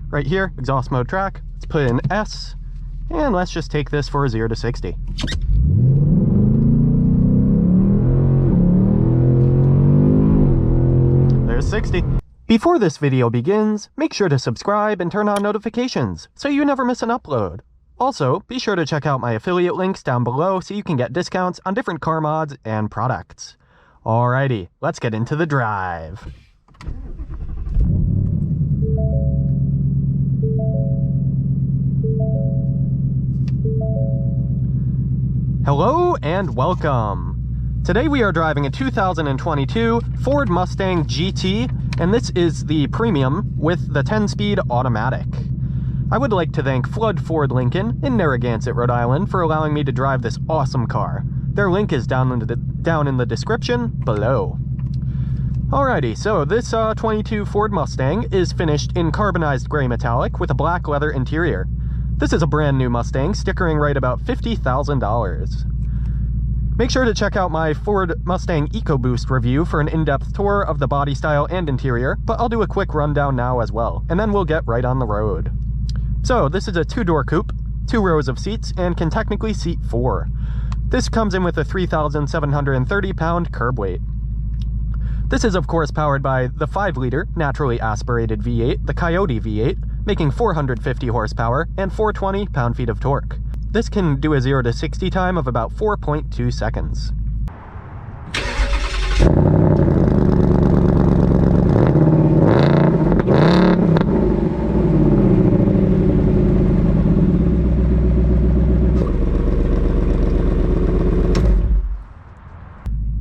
Right here, exhaust mode track. Let's put it in S, and let's just take this for 0 to 60. There's 60. Before this video begins, make sure to subscribe and turn on notifications so you never miss an upload. Also, be sure to check out my affiliate links down below so you can get discounts on different car mods and products. Alrighty, let's get into the drive. Hello and welcome. Today we are driving a 2022 Ford Mustang GT, and this is the premium with the 10-speed automatic. I would like to thank Flood Ford Lincoln in Narragansett, Rhode Island for allowing me to drive this awesome car. Their link is down in the description below. Alrighty, so this 22 Ford Mustang is finished in carbonized gray metallic with a black leather interior. This is a brand new Mustang, stickering right about $50,000. Make sure to check out my Ford Mustang EcoBoost review for an in-depth tour of the body style and interior, but I'll do a quick rundown now as well, and then we'll get right on the road. So, this is a 2-door coupe, 2 rows of seats, and can technically seat 4. This comes in with a 3,730-pound curb weight. This is of course powered by the 5-liter naturally aspirated V8, the Coyote V8, making 450 horsepower and 420 pound-feet of torque. This can do a 0 to 60 time of about 4.2 seconds.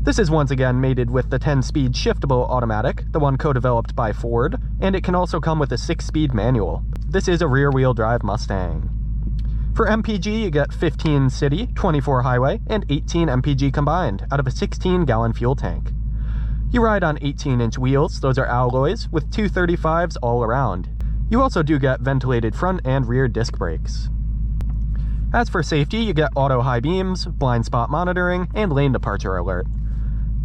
This is once again mated with the 10-speed shiftable automatic, the one co-developed by Ford, and it can also come with a 6-speed manual. This is a rear-wheel drive Mustang. For MPG, you get 15 city, 24 highway, and 18 MPG combined out of a 16-gallon fuel tank. You ride on 18-inch wheels, those are alloys, with 235s all around. You also do get ventilated front and rear disc brakes. As for safety, you get auto high beams, blind spot monitoring, and lane departure alert.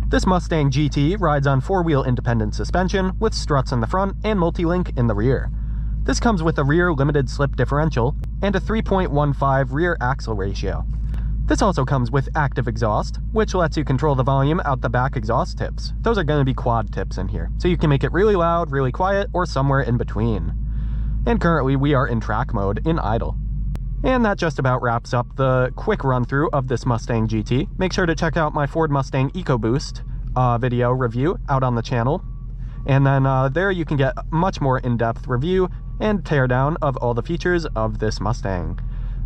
This Mustang GT rides on 4-wheel independent suspension with struts in the front and multi-link in the rear. This comes with a rear limited slip differential and a 3.15 rear axle ratio. This also comes with active exhaust, which lets you control the volume out the back exhaust tips. Those are going to be quad tips in here, so you can make it really loud, really quiet, or somewhere in between. And currently we are in track mode in idle. And that just about wraps up the quick run-through of this Mustang GT. Make sure to check out my Ford Mustang EcoBoost video review out on the channel. And then there you can get a much more in-depth review and teardown of all the features of this Mustang.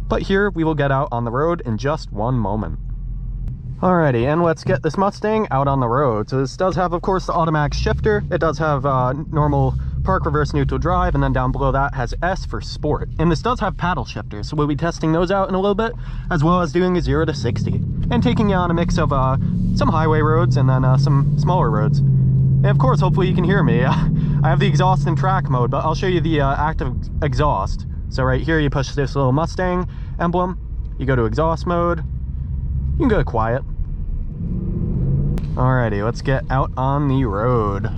But here we will get out on the road in just one moment. Alrighty, and let's get this Mustang out on the road. So this does have, of course, the automatic shifter. It does have normal park, reverse, neutral drive, and then down below that has S for sport. And this does have paddle shifters, so we'll be testing those out in a little bit, as well as doing a 0 to 60. And taking you on a mix of some highway roads and then some smaller roads. And of course, hopefully you can hear me. I have the exhaust in track mode, but I'll show you the active exhaust. So right here, you push this little Mustang emblem, you go to exhaust mode, you can go to quiet. Alrighty, let's get out on the road.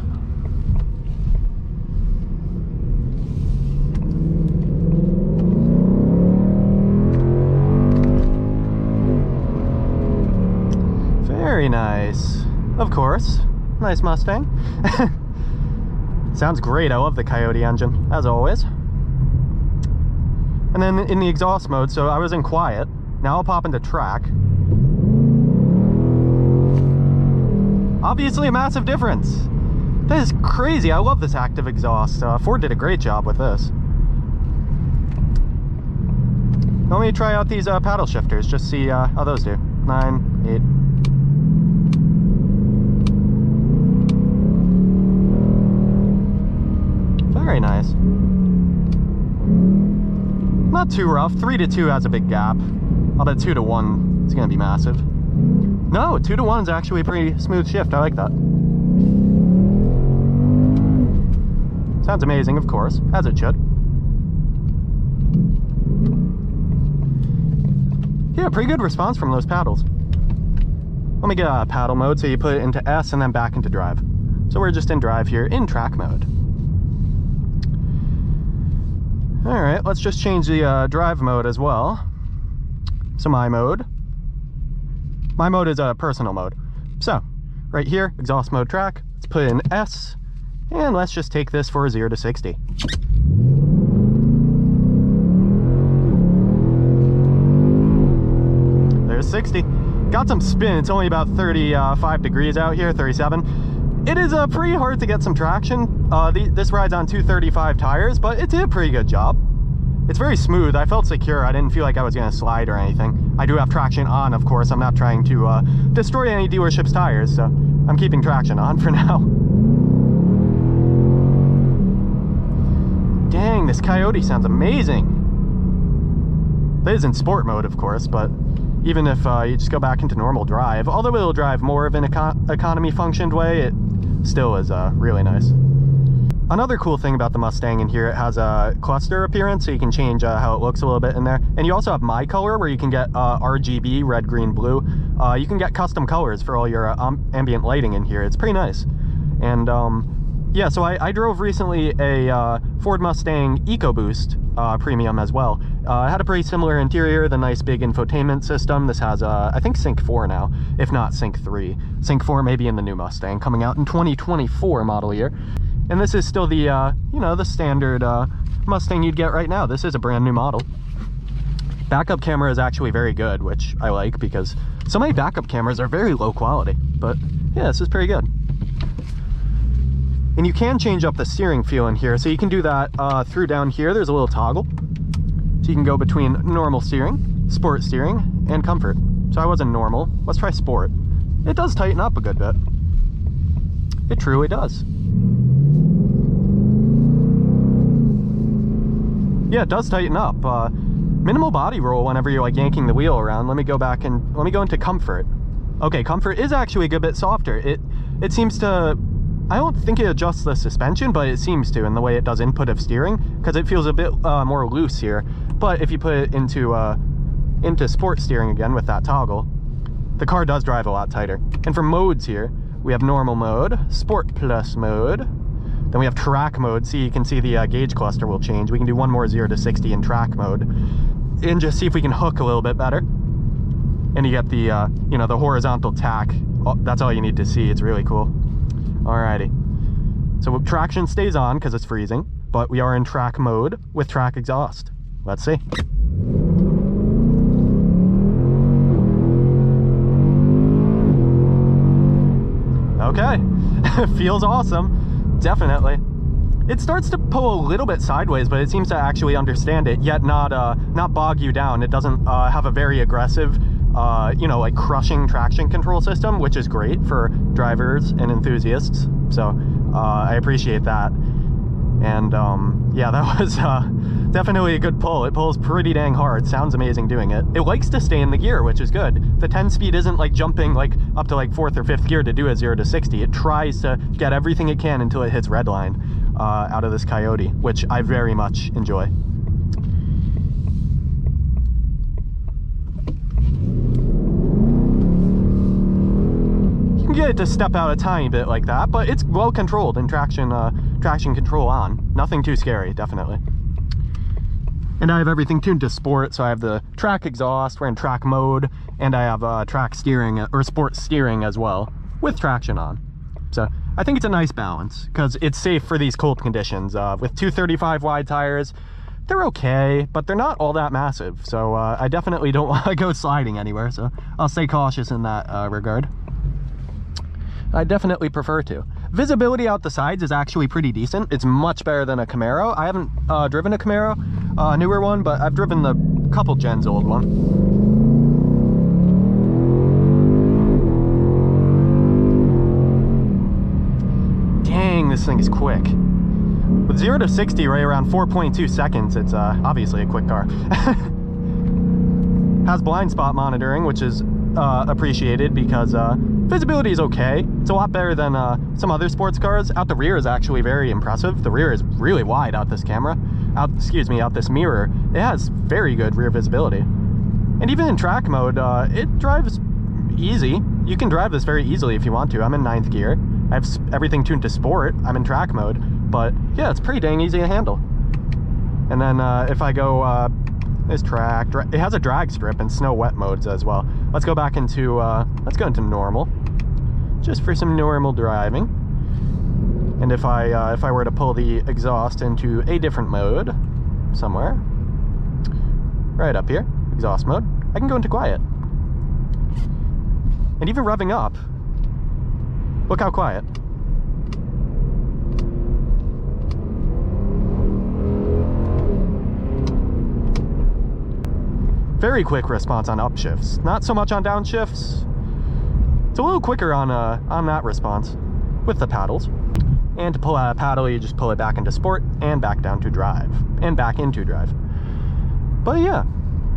Very nice. Of course. Nice Mustang. Sounds great. I love the Coyote engine, as always. And then in the exhaust mode, so I was in quiet. Now I'll pop into track. Obviously a massive difference. That is crazy. I love this active exhaust. Ford did a great job with this. Let me try out these paddle shifters, just see how those do. 9, 8. Very nice. Not too rough. 3 to 2 has a big gap. I'll bet 2 to 1 is going to be massive. No, 2 to 1 is actually a pretty smooth shift. I like that. Sounds amazing, of course, as it should. Yeah, pretty good response from those paddles. Let me get a paddle mode, so you put it into S and then back into drive. So we're just in drive here in track mode. All right, let's just change the drive mode as well. So my mode is a personal mode. So right here, exhaust mode track, let's put in S, and let's just take this for 0 to 60. There's 60. Got some spin. It's only about 35 degrees out here, 37. It is pretty hard to get some traction. This rides on 235 tires, but it did a pretty good job. It's very smooth. I felt secure. I didn't feel like I was going to slide or anything. I do have traction on, of course. I'm not trying to destroy any dealership's tires, so I'm keeping traction on for now. Dang, this Coyote sounds amazing. It is in sport mode, of course, but even if you just go back into normal drive, although it'll drive more of an economy functioned way, it still is really nice. Another cool thing about the Mustang in here, it has a cluster appearance, so you can change how it looks a little bit in there. And you also have My Color, where you can get RGB, red, green, blue. You can get custom colors for all your ambient lighting in here. It's pretty nice. And yeah, so I drove recently a Ford Mustang EcoBoost Premium as well. It had a pretty similar interior, the nice big infotainment system. This has, I think, Sync 4 now, if not Sync 3. Sync 4 may be in the new Mustang, coming out in 2024 model year. And this is still the, you know, the standard Mustang you'd get right now. This is a brand new model. Backup camera is actually very good, which I like because so many backup cameras are very low quality. But yeah, this is pretty good. And you can change up the steering feel in here. So you can do that through down here. There's a little toggle. So you can go between normal steering, sport steering, and comfort. So I was in normal. Let's try sport. It does tighten up a good bit. It truly does. Yeah, it does tighten up. Minimal body roll whenever you're like yanking the wheel around. Let me go back and let me go into comfort. Okay, comfort is actually a good bit softer. It seems to, I don't think it adjusts the suspension, but it seems to in the way it does input of steering, because it feels a bit more loose here. But if you put it into sport steering again with that toggle, the car does drive a lot tighter. And for modes here, we have normal mode, sport plus mode. Then we have track mode. See, you can see the gauge cluster will change. We can do one more 0 to 60 in track mode and just see if we can hook a little bit better. And you get the, you know, the horizontal tack. Oh, that's all you need to see. It's really cool. Alrighty. So traction stays on because it's freezing, but we are in track mode with track exhaust. Let's see. Okay. Feels awesome. Definitely. It starts to pull a little bit sideways, but it seems to actually understand it, yet not bog you down. It doesn't have a very aggressive, you know, like crushing traction control system, which is great for drivers and enthusiasts. So I appreciate that. And yeah, that was definitely a good pull. It pulls pretty dang hard. Sounds amazing doing it. It likes to stay in the gear, which is good. The 10-speed isn't like jumping like up to like 4th or 5th gear to do a 0 to 60. It tries to get everything it can until it hits redline out of this Coyote, which I very much enjoy. You can get it to step out a tiny bit like that, but it's well controlled and traction control on. Nothing too scary, definitely. And I have everything tuned to sport, so I have the track exhaust, we're in track mode, and I have track steering, or sport steering as well, with traction on. So I think it's a nice balance, because it's safe for these cold conditions. With 235 wide tires, they're okay, but they're not all that massive, so I definitely don't want to go sliding anywhere, so I'll stay cautious in that regard. I definitely prefer to. Visibility out the sides is actually pretty decent. It's much better than a Camaro. I haven't driven a Camaro, a newer one, but I've driven the couple gens old one. Dang, this thing is quick. With 0 to 60 right around 4.2 seconds, it's obviously a quick car. Has blind spot monitoring, which is appreciated because visibility is okay. It's a lot better than some other sports cars. Out the rear is actually very impressive. The rear is really wide out this camera. Out this mirror. It has very good rear visibility. And even in track mode, it drives easy. You can drive this very easily if you want to. I'm in 9th gear. I have everything tuned to sport. I'm in track mode. But yeah, it's pretty dang easy to handle. And then if I go this track, it has a drag strip and snow wet modes as well. Let's go back into let's go into normal, just for some normal driving. And if I were to pull the exhaust into a different mode somewhere, right up here, exhaust mode, I can go into quiet. And even revving up, look how quiet. Very quick response on upshifts. Not so much on downshifts. It's a little quicker on that response with the paddles. And to pull out a paddle, you just pull it back into sport and back down to drive and back into drive. But yeah,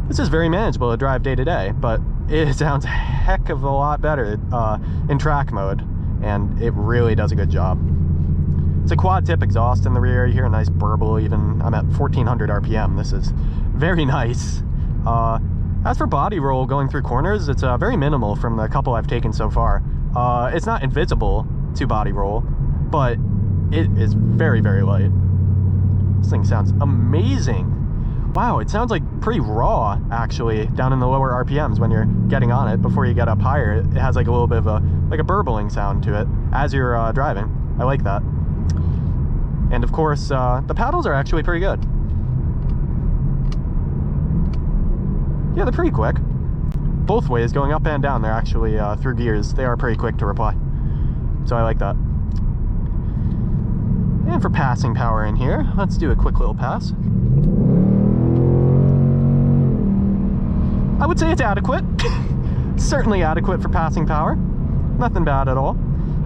this is very manageable to drive day to day, but it sounds a heck of a lot better in track mode, and it really does a good job. It's a quad tip exhaust in the rear. You hear a nice burble. Even I'm at 1400 RPM. This is very nice. As for body roll going through corners, it's very minimal from the couple I've taken so far. It's not invisible to body roll, but it is very, very light. This thing sounds amazing. Wow, it sounds like pretty raw, actually, down in the lower RPMs when you're getting on it. Before you get up higher, it has like a little bit of a burbling sound to it as you're driving. I like that. And of course, the paddles are actually pretty good. Yeah, they're pretty quick. Both ways, going up and down, they're actually, through gears, they are pretty quick to reply. So I like that. And for passing power in here, let's do a quick little pass. I would say it's adequate. Certainly adequate for passing power. Nothing bad at all.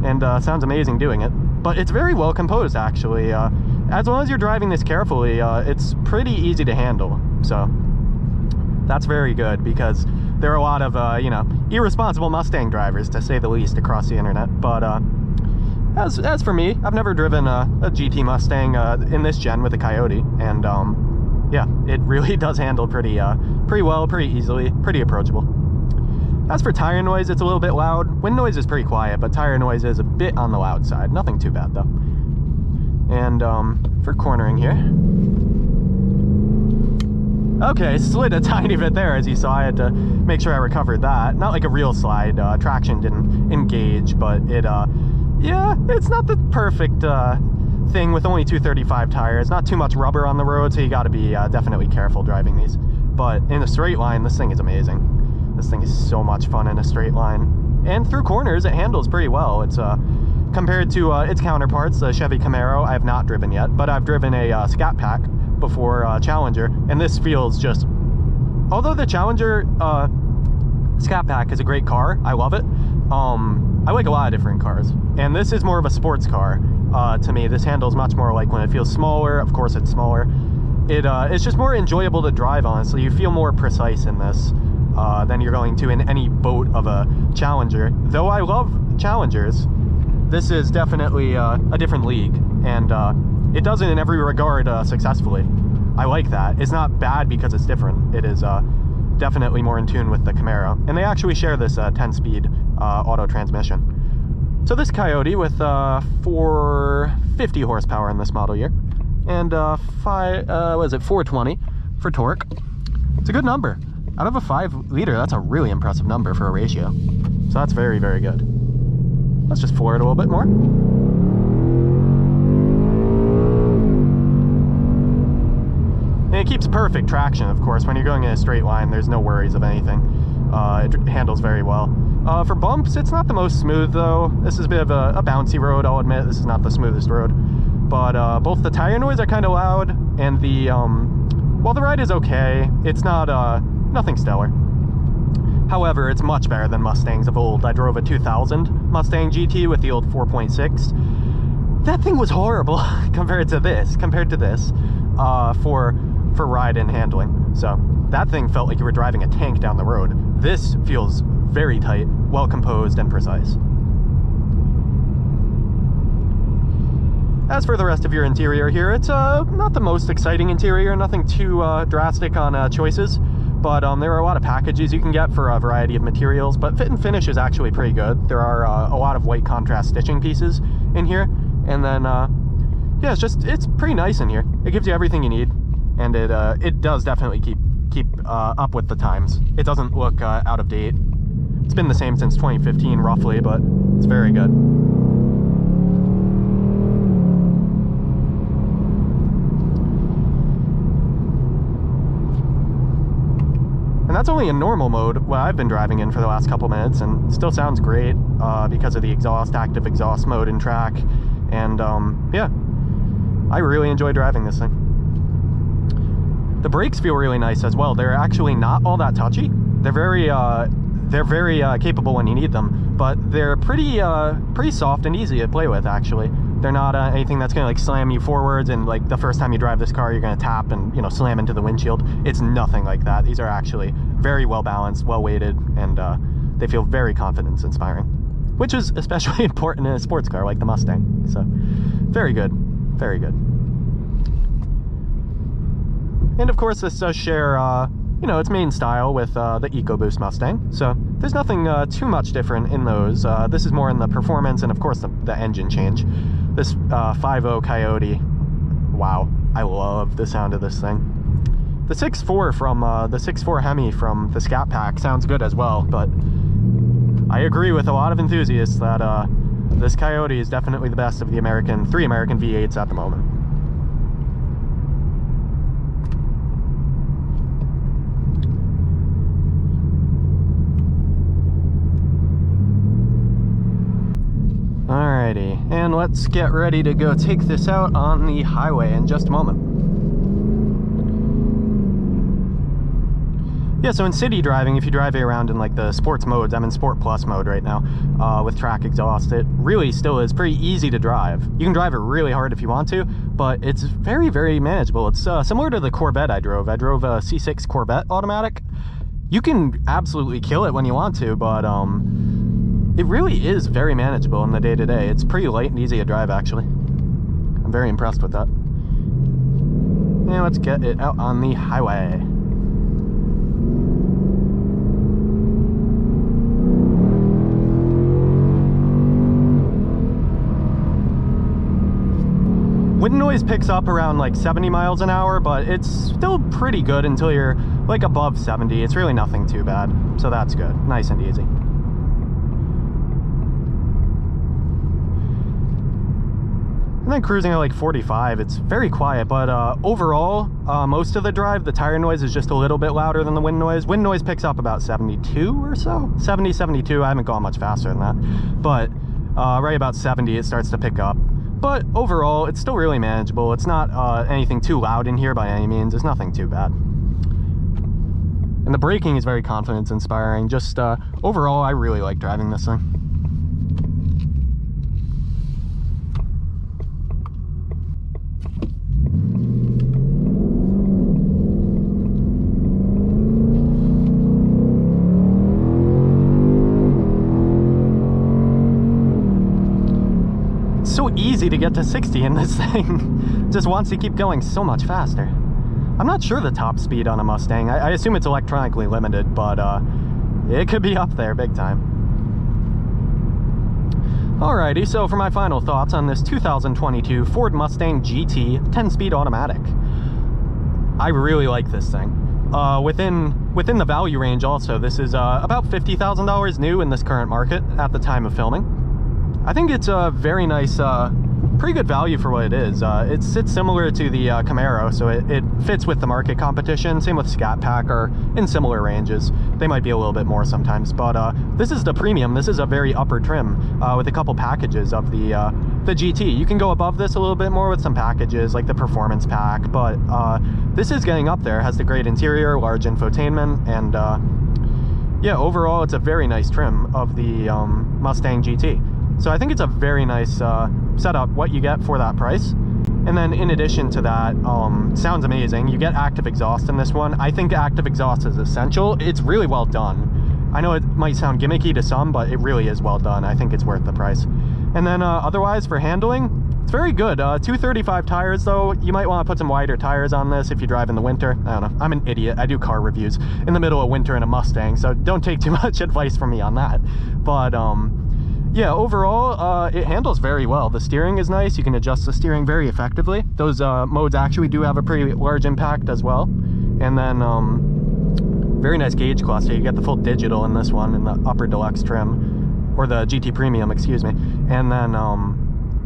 And sounds amazing doing it. But it's very well composed, actually. As long as you're driving this carefully, it's pretty easy to handle. So that's very good, because there are a lot of, you know, irresponsible Mustang drivers, to say the least, across the internet. But as for me, I've never driven a GT Mustang in this gen with a Coyote, and yeah, it really does handle pretty well, pretty easily, pretty approachable. As for tire noise, it's a little bit loud. Wind noise is pretty quiet, but tire noise is a bit on the loud side. Nothing too bad though. And for cornering here, okay, slid a tiny bit there, as you saw. I had to make sure I recovered that. Not like a real slide. Traction didn't engage, but it yeah, it's not the perfect thing with only 235 tires. Not too much rubber on the road, so you got to be definitely careful driving these. But in a straight line, this thing is amazing. This thing is so much fun in a straight line. And through corners, it handles pretty well. It's compared to its counterparts, the Chevy Camaro, I have not driven yet, but I've driven a Scat Pack before, Challenger, and this feels just... Although the Challenger Scat Pack is a great car, I love it, I like a lot of different cars, and this is more of a sports car. To me, this handles much more like when it feels smaller. Of course it's smaller. It's just more enjoyable to drive on, so you feel more precise in this than you're going to in any boat of a Challenger. Though I love Challengers, this is definitely a different league, and it does it in every regard successfully. I like that. It's not bad because it's different. It is definitely more in tune with the Camaro, and they actually share this 10-speed auto transmission. So this Coyote with 450 horsepower in this model year, and 420 for torque. It's a good number. Out of a 5-liter, that's a really impressive number for a ratio. So that's very, very good. Let's just floor it a little bit more. And it keeps perfect traction, of course. When you're going in a straight line, there's no worries of anything. It handles very well. For bumps, it's not the most smooth, though. This is a bit of a bouncy road, I'll admit. This is not the smoothest road. But both the tire noise are kind of loud, and the, well, the ride is okay. It's not, nothing stellar. However, it's much better than Mustangs of old. I drove a 2000 Mustang GT with the old 4.6. That thing was horrible compared to this, for ride and handling. So that thing felt like you were driving a tank down the road. This feels very tight, well composed, and precise. As for the rest of your interior here, it's not the most exciting interior, nothing too drastic on choices, but there are a lot of packages you can get for a variety of materials, but fit and finish is actually pretty good. There are a lot of white contrast stitching pieces in here, and then yeah, it's pretty nice in here. It gives you everything you need. and it does definitely keep up with the times. It doesn't look out of date. It's been the same since 2015 roughly, but it's very good. And that's only in normal mode, what I've been driving in for the last couple minutes, and still sounds great because of the exhaust, active exhaust mode in track. And yeah, I really enjoy driving this thing. The brakes feel really nice as well. They're actually not all that touchy. They're very capable when you need them, but they're pretty soft and easy to play with, actually. They're not anything that's gonna like slam you forwards, and like the first time you drive this car you're gonna tap and, you know, slam into the windshield. It's nothing like that. These are actually very well balanced, well weighted, and they feel very confidence inspiring, which is especially important in a sports car like the Mustang. So very good, very good. And of course this does share you know, its main style with the EcoBoost Mustang, so there's nothing too much different in those. This is more in the performance and of course the engine change. This 5.0 Coyote, wow, I love the sound of this thing. The 6.4 from the 6.4 Hemi from the Scat Pack sounds good as well, but I agree with a lot of enthusiasts that this Coyote is definitely the best of the three American V8s at the moment. Alrighty, and let's get ready to go take this out on the highway in just a moment. Yeah, so in city driving, if you drive around in like the sports modes, I'm in Sport Plus mode right now, with track exhaust, it really still is pretty easy to drive. You can drive it really hard if you want to, but it's very, very manageable. It's similar to the Corvette I drove. I drove a C6 Corvette automatic. You can absolutely kill it when you want to, but it really is very manageable in the day-to-day. It's pretty light and easy to drive, actually. I'm very impressed with that. Yeah, let's get it out on the highway. Wind noise picks up around like 70 miles an hour, but it's still pretty good until you're like above 70. It's really nothing too bad, so that's good. Nice and easy. And then cruising at like 45, it's very quiet, but overall, most of the drive, the tire noise is just a little bit louder than the wind noise. Wind noise picks up about 72 or so. 70, 72, I haven't gone much faster than that. But right about 70, it starts to pick up. But overall, it's still really manageable. It's not anything too loud in here by any means. It's nothing too bad. And the braking is very confidence inspiring. Just overall, I really like driving this thing. So easy to get to 60 in this thing. Just wants to keep going so much faster. I'm not sure the top speed on a Mustang. I assume it's electronically limited, but it could be up there big time. Alrighty, so for my final thoughts on this 2022 Ford Mustang GT 10-speed automatic. I really like this thing. Within the value range also, this is about $50,000 new in this current market at the time of filming. I think it's a very nice, pretty good value for what it is. It sits similar to the Camaro, so it fits with the market competition. Same with Scat Pack, are in similar ranges. They might be a little bit more sometimes, but this is the premium. This is a very upper trim with a couple packages of the GT. You can go above this a little bit more with some packages like the Performance Pack, but this is getting up there. It has the great interior, large infotainment, and yeah, overall it's a very nice trim of the Mustang GT. So I think it's a very nice setup, what you get for that price. And then in addition to that, sounds amazing. You get active exhaust in this one. I think active exhaust is essential. It's really well done. I know it might sound gimmicky to some, but it really is well done. I think it's worth the price. And then otherwise for handling, it's very good. 235 tires though. You might want to put some wider tires on this if you drive in the winter. I don't know. I'm an idiot. I do car reviews in the middle of winter in a Mustang, so don't take too much advice from me on that. But Yeah, overall, it handles very well. The steering is nice. You can adjust the steering very effectively. Those modes actually do have a pretty large impact as well. And then, very nice gauge cluster. You get the full digital in this one, in the upper deluxe trim, or the GT Premium, excuse me. And then,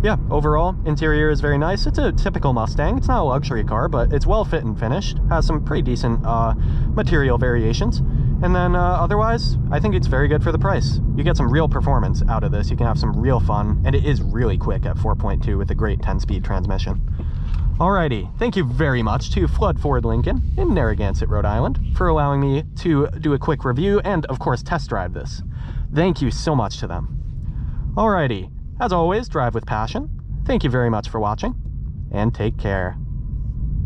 yeah, overall, interior is very nice. It's a typical Mustang. It's not a luxury car, but it's well fit and finished. Has some pretty decent material variations. And then otherwise, I think it's very good for the price. You get some real performance out of this. You can have some real fun, and it is really quick at 4.2 with a great 10-speed transmission. Alrighty, thank you very much to Flood Ford Lincoln in Narragansett, Rhode Island, for allowing me to do a quick review and, of course, test drive this. Thank you so much to them. Alrighty, as always, drive with passion. Thank you very much for watching, and take care.